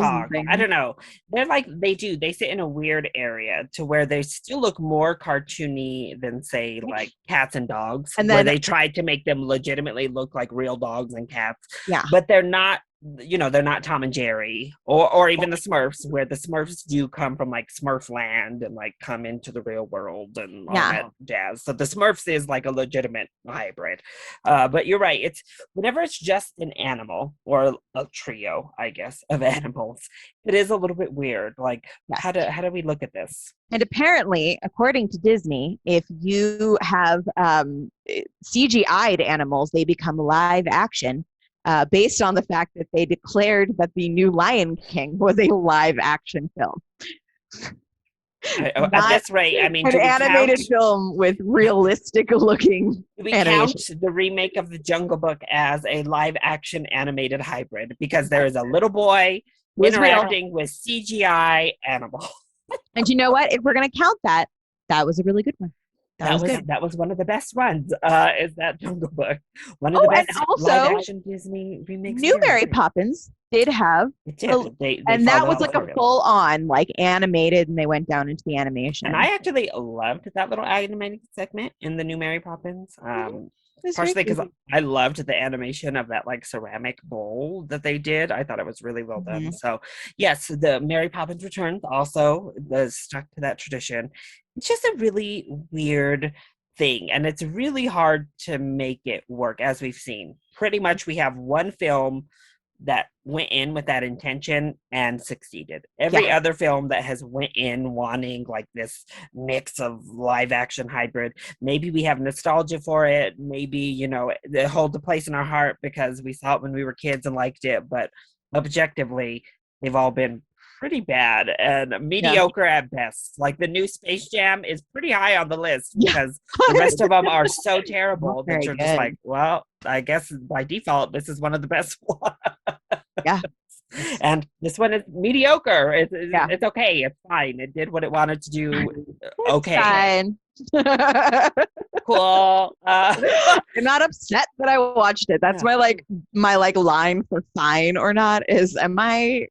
I don't know. They're like, they sit in a weird area to where they still look more cartoony than say like cats and dogs, and where they tried to make them legitimately look like real dogs and cats. Yeah. But they're not, they're not Tom and Jerry or even the Smurfs, where the Smurfs do come from like Smurfland and like come into the real world and all that jazz. So the Smurfs is like a legitimate hybrid. But you're right. It's whenever it's just an animal or a trio, I guess, of animals, it is a little bit weird. Like, how do we look at this? And apparently, according to Disney, if you have CGI'd animals, they become live action. Based on the fact that they declared that the new Lion King was a live action film. At Not this rate, I mean, an animated film with realistic looking do we count animation. the remake of the Jungle Book as a live action animated hybrid? Because there is a little boy Was real. interacting with CGI animals. And you know what? If we're gonna count that, that was a really good one. That was good. That was one of the best ones. Is that Jungle Book one of the Oh, and best live also action Disney remakes? New Period. Mary Poppins did have It a, did. They and that followed was the like a formula. full on like animated and they went down into the And animation. I actually loved that little animated segment in the new Mary Poppins. Partially because I loved the animation of that like ceramic bowl that they did. I thought it was really well done. So yes, the Mary Poppins Returns also stuck to that tradition. It's just a really weird thing, and it's really hard to make it work, as we've seen. Pretty much we have one film that went in with that intention and succeeded. Every other film that has went in wanting like this mix of live action hybrid, maybe we have nostalgia for it, maybe, you know, it holds a place in our heart because we saw it when we were kids and liked it, but objectively they've all been pretty bad and mediocre at best. Like the new Space Jam is pretty high on the list because the rest of them are so terrible that you're just like, well, I guess by default this is one of the best ones. Yeah. And this one is mediocre. It's okay. It's fine. It did what it wanted to do. Okay. Fine. Cool. I'm not upset that I watched it. That's my line for fine or not is, am I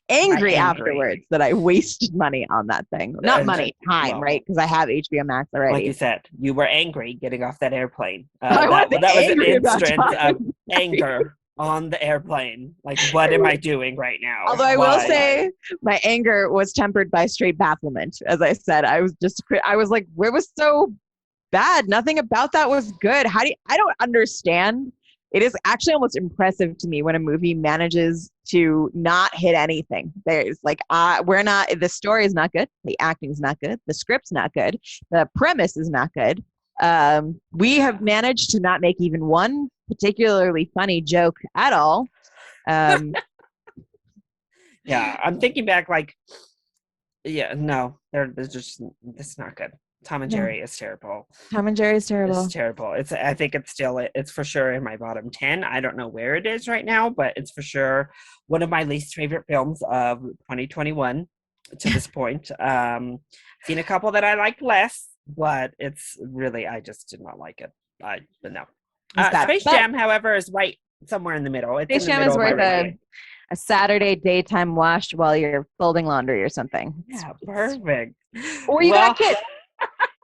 angry afterwards that I wasted money on that thing? Not money, time, right? Because I have HBO Max already. Like you said, you were angry getting off that airplane. That was an instance of anger on the airplane. Like, what am I doing right now? Although I will say my anger was tempered by straight bafflement. As I said, I was like, it was so bad. Nothing about that was good. I don't understand. It is actually almost impressive to me when a movie manages to not hit anything. There's like, the story is not good. The acting is not good. The script's not good. The premise is not good. We have managed to not make even one particularly funny joke at all. Yeah, I'm thinking back like, no, there's just, it's not good. Tom and Jerry is terrible. Tom and Jerry is terrible. It's terrible. I think it's for sure in my bottom 10. I don't know where it is right now, but it's for sure one of my least favorite films of 2021 to this point. Seen a couple that I liked less, but it's really, I just did not like it. But no. Space Jam, however, is right somewhere in the middle. Space Jam is worth a Saturday daytime wash while you're folding laundry or something. Yeah, perfect. Or you got kids.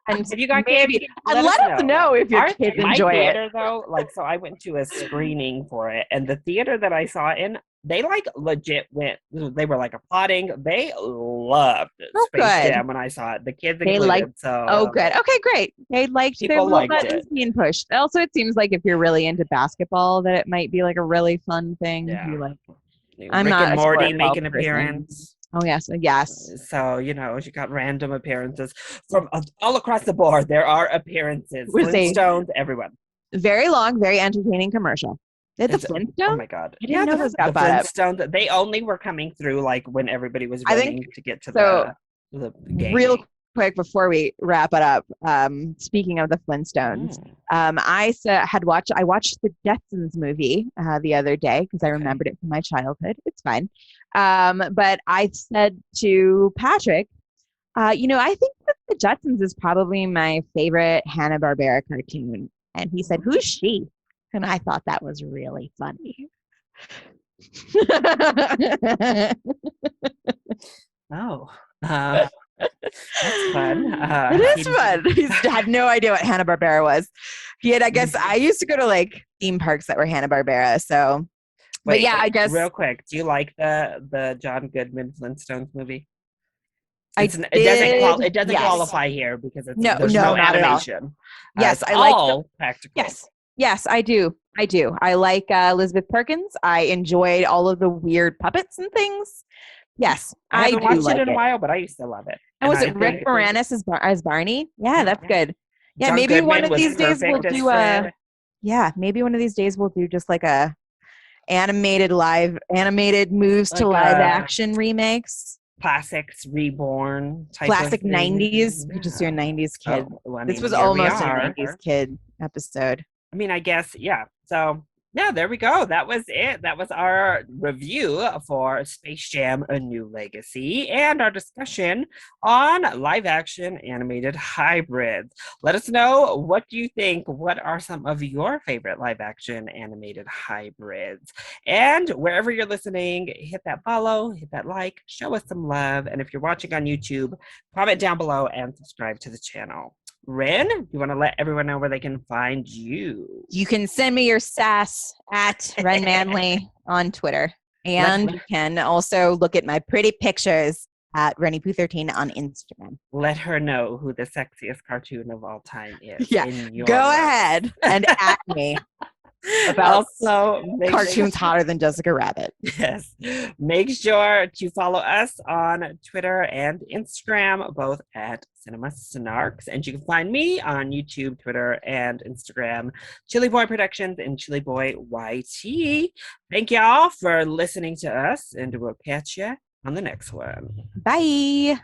And if you got kids, and let us know if your kids enjoy it. Though, like, so I went to a screening for it, and the theater that I saw in, they like legit they were like applauding. They loved Space Jam when I saw it. The kids included. Good. Okay, great. They liked it. Being pushed. Also, it seems like if you're really into basketball, that it might be like a really fun thing. Yeah. You like. I'm Rick not and Morty make an appearance. Oh, yes. So, you know, you got random appearances from all across the board. There are appearances. Flintstones, everyone. Very long, very entertaining commercial. The Flintstones? Oh, my God. I didn't know those got the Flintstones, they only were coming through, like, when everybody was running to get to the game. Real quick, before we wrap it up, speaking of the Flintstones, I watched the Jetsons movie the other day because I remembered it from my childhood. It's fine. But I said to Patrick, I think that the Jetsons is probably my favorite Hanna-Barbera cartoon. And he said, "Who's she?" And I thought that was really funny. Oh. That's fun. It is fun. He had no idea what Hanna-Barbera was. I guess I used to go to like theme parks that were Hanna-Barbera. So, but yeah, I guess. Real quick, do you like the John Goodman Flintstones movie? It doesn't qualify here because there's no animation. Yes, I like practical. Yes, I do. I like Elizabeth Perkins. I enjoyed all of the weird puppets and things. Yes, I haven't watched it in a while, but I used to love it. And was it Rick Moranis as Barney? Yeah, that's good. Yeah, maybe one of these days we'll do maybe one of these days we'll do just like a animated moves to live action remakes. classics reborn type of Classic thing. 90s. We could just do a 90s kid. Well, I This mean, was here we almost a are. 90s kid episode. I mean, I guess, yeah. So, yeah, there we go. That was it. That was our review for Space Jam: A New Legacy and our discussion on live action animated hybrids. Let us know, what do you think? What are some of your favorite live action animated hybrids? And wherever you're listening, hit that follow, hit that like, show us some love. And if you're watching on YouTube, comment down below and subscribe to the channel. Rin, you want to let everyone know where they can find you? You can send me your sass at Ren Manley on Twitter. And you can also look at my pretty pictures at RenniePoo13 on Instagram. Let her know who the sexiest cartoon of all time is. Yeah, go ahead and at me about also cartoons hotter than Jessica Rabbit. Yes. Make sure to follow us on Twitter and Instagram, both at Cinema Snarks. And you can find me on YouTube, Twitter, and Instagram, ChillyBoy Productions and ChillyBoy YT. Thank y'all for listening to us, and we'll catch you on the next one. Bye.